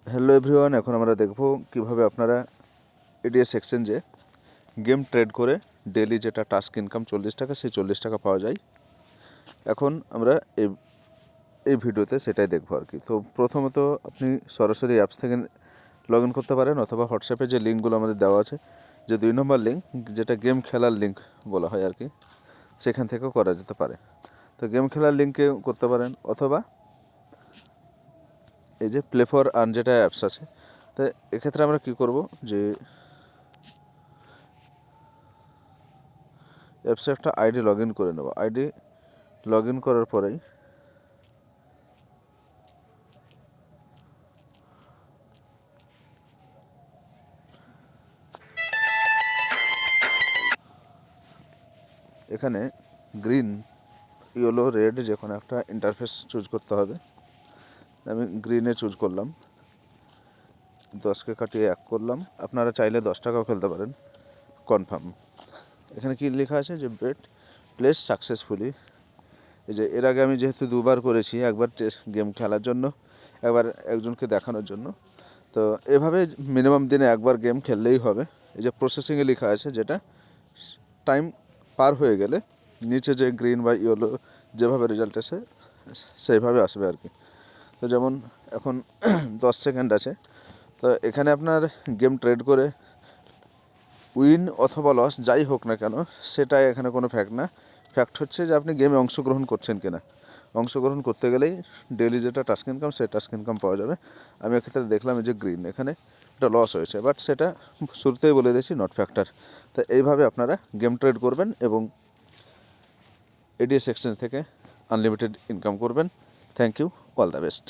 Hello everyone, এখন আমরা দেখব কিভাবে আপনারা এডিএস এক্সচেঞ্জে গেম ট্রেড করে ডেলি যেটা টাস্ক ইনকাম 40 টাকা, সেই 40 টাকা পাওয়া যায়। এখন আমরা এই ভিডিওতে সেটাই দেখব আর কি। তো প্রথমত আপনি সরাসরি অ্যাপস থেকে লগ ইন করতে পারেন, অথবা হোয়াটসঅ্যাপে যে লিঙ্কগুলো আমাদের দেওয়া আছে, যে 2 নম্বর লিঙ্ক, যেটা গেম খেলার লিঙ্ক বলা হয় আর কি, সেখান থেকেও করা যেতে পারে। তো গেম খেলার লিঙ্কে করতে পারেন, অথবা এই যে প্লে ফর আর্ন যেটা অ্যাপস আছে। তো এক্ষেত্রে আমরা কী করব, যে অ্যাপসে একটা আইডি লগ ইন করে নেব। আইডি লগ ইন করার পরেই এখানে গ্রিন, ইয়েলো, রেড যে কোনো একটা ইন্টারফেস চুজ করতে হবে। আমি গ্রিনে চুজ করলাম, 10কে কাটিয়ে 1 করলাম। আপনারা চাইলে 10 টাকাও খেলতে পারেন। কনফার্ম। এখানে কি লেখা আছে, যে বেট প্লেস সাকসেসফুলি। এই যে এর আগে আমি যেহেতু 2বার করেছি, একবার গেম খেলার জন্য, একবার একজনকে দেখানোর জন্য। তো এভাবে মিনিমাম দিনে একবার গেম খেললেই হবে। এই যে প্রসেসিংয়ে লেখা আছে, যেটা টাইম পার হয়ে গেলে নিচে যে গ্রিন বা ইয়েলো যেভাবে রেজাল্ট আসে সেইভাবে আসবে আর কি। তো যেমন এখন 10 সেকেন্ড আছে। তো এখানে আপনার গেম ট্রেড করে উইন অথবা লস যাই হোক না কেন, সেটাই এখানে কোনো ফ্যাক্ট না। ফ্যাক্ট হচ্ছে যে আপনি গেমে অংশগ্রহণ করছেন কিনা। অংশগ্রহণ করতে গেলেই ডেলি যেটা টাস্ক ইনকাম, সেই টাস্ক ইনকাম পাওয়া যাবে। আমি এক্ষেত্রে দেখলাম যে গ্রিন, এখানে একটা লস হয়েছে, বাট সেটা শুরুতেই বলে দিয়েছি নট ফ্যাক্টর। তো এইভাবে আপনারা গেম ট্রেড করবেন এবং এডিএস এক্সচেঞ্জ থেকে আনলিমিটেড ইনকাম করবেন। Thank you, all the best.